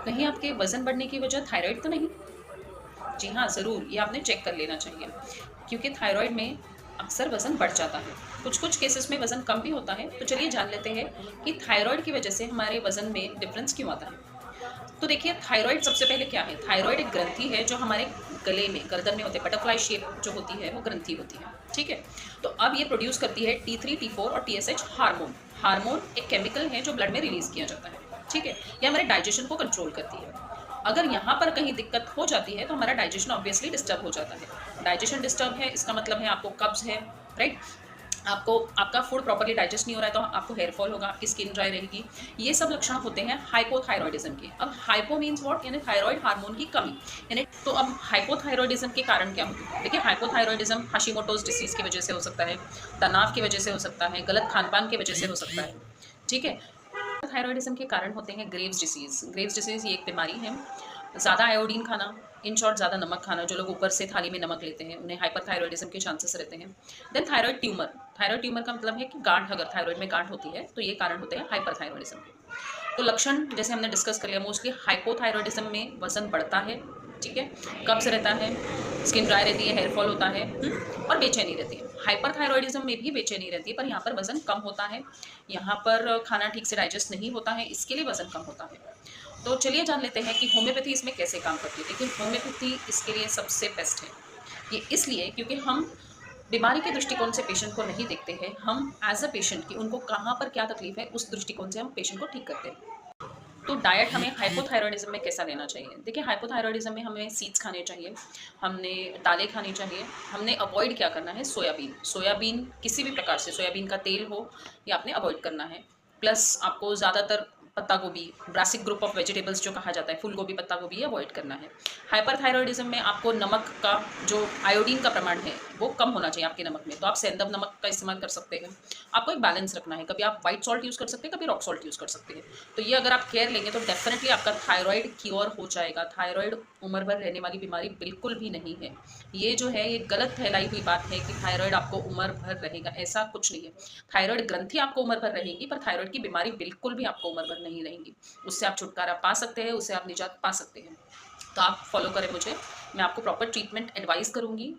कहीं आपके वज़न बढ़ने की वजह थायराइड तो नहीं? जी हाँ, ज़रूर, ये आपने चेक कर लेना चाहिए, क्योंकि थायराइड में अक्सर वज़न बढ़ जाता है। कुछ-कुछ केसेस में वज़न कम भी होता है, तो चलिए जान लेते हैं कि थायराइड की वजह से हमारे वज़न में डिफ़रेंस क्यों आता है। तो देखिए थायराइड सबसे पहले क्या है? थायराइड एक ग्रंथि है जो हमारे गले में, गर्दन में होते हैं, बटरफ्लाई शेप जो होती है वो ग्रंथि होती है, ठीक है? तो अब ये प्रोड्यूस करती है T3, T4 और TSH हार्मोन। हार्मोन एक केमिकल है जो ब्लड में रिलीज़ किया जाता है, ठीक है? ये हमारे डाइजेशन को कंट्रोल करती है। अगर यहाँ पर कहीं दिक्कत हो जाती है तो हमारा डाइजेशन ऑब्वियसली डिस्टर्ब हो जाता है। डाइजेशन डिस्टर्ब है इसका मतलब है आपको कब्ज़ है, राइट? आपको आपका फूड प्रॉपर्ली डाइजेस्ट नहीं हो रहा है तो आपको हेयर फॉल होगा, आपकी स्किन ड्राई रहेगी। ये सब लक्षण होते हैं हाइपोथायरॉयडिज्म के। अब हाइपो मीन्स व्हाट? यानी थायराइड हार्मोन की कमी। यानी तो अब हाइपोथायरॉयडिज्म के कारण क्या होते हैं? देखिए हाइपोथायरॉयडिज्म हाशिमोटोज़ डिसीज़ की वजह से हो सकता है, तनाव की वजह से हो सकता है, गलत खान-पान की वजह से हो सकता है, ठीक है? थायरॉयडिज्म के कारण होते हैं ग्रेव्स डिसीज़। ग्रेव्स डिसीज़ ये एक बीमारी है, ज़्यादा आयोडीन खाना, इन शॉर्ट ज़्यादा नमक खाना, जो लोग ऊपर से थाली में नमक लेते हैं, उन्हें हाइपरथायरॉयडिज्म के चांसेस रहते हैं। Then thyroid tumour. Thyroid tumour का मतलब है कि गांठ, अगर थायराइड में गांठ होती है, तो ये कारण होते हैं हाइपरथायरॉयडिज्म के। तो लक्षण जैसे हमने डिस्कस कर लिया, मोस्टली हाइपोथायरॉयडिज्म में वज़न बढ़ता है, ठीक है? कब्ज़ रहता है, स्किन ड्राई रहती है, हेयर फॉल होता है, और बेचैनी रहती है। हाइपरथायरॉयडिज्म में भी बेचैनी रहती है, पर यहाँ पर वज़न कम होता है, यहाँ पर खाना ठीक से डाइजेस्ट नहीं होता है, इसके लिए वज़न कम होता है। तो चलिए जान लेते हैं कि होम्योपैथी इसमें कैसे काम करती है। देखिए होम्योपैथी इसके लिए सबसे बेस्ट है। ये इसलिए क्योंकि हम बीमारी के दृष्टिकोण से पेशेंट को नहीं देखते हैं, हम एज़ अ पेशेंट कि उनको कहाँ पर क्या तकलीफ़ है, उस दृष्टिकोण से हम पेशेंट को ठीक करते हैं। तो डाइट हमें हाइपोथायरॉयडिज्म में कैसा लेना चाहिए? देखिए हाइपोथायरॉयडिज्म में हमें सीड्स खाने चाहिए, हमने दालें खानी चाहिए, हमने अवॉइड क्या करना है? सोयाबीन। सोयाबीन किसी भी प्रकार से, सोयाबीन का तेल हो, ये आपने अवॉइड करना है। प्लस आपको ज़्यादातर पत्ता गोभी, ब्रासिक ग्रुप ऑफ वेजिटेबल्स जो कहा जाता है, फूल गोभी, पत्ता गोभी, ये अवॉइड करना है। हाइपरथायरॉयडिज्म में आपको नमक का जो आयोडीन का प्रमाण है, वो कम होना चाहिए आपके नमक में। तो आप सेंधव नमक का इस्तेमाल कर सकते हैं। आपको एक बैलेंस रखना है, कभी आप व्हाइट सॉल्ट यूज़ कर सकते हैं, कभी रॉक सॉल्ट यूज़ कर सकते हैं। तो ये अगर आप केयर लेंगे तो डेफ़िनेटली आपका थायराइड क्योर हो जाएगा। थायराइड उम्र भर रहने वाली बीमारी बिल्कुल भी नहीं है। ये जो है ये गलत फैलाई हुई बात है कि थायराइड आपको उम्र भर रहेगा, ऐसा कुछ नहीं है। थायराइड ग्रंथि आपको उम्र भर रहेगी, पर थायराइड की बीमारी बिल्कुल भी आपको उम्र भर नहीं रहेगी। उससे आप छुटकारा पा सकते हैं, उससे आप निजात पा सकते हैं। तो आप फॉलो करें मुझे, मैं आपको प्रॉपर ट्रीटमेंट एडवाइस करूँगी।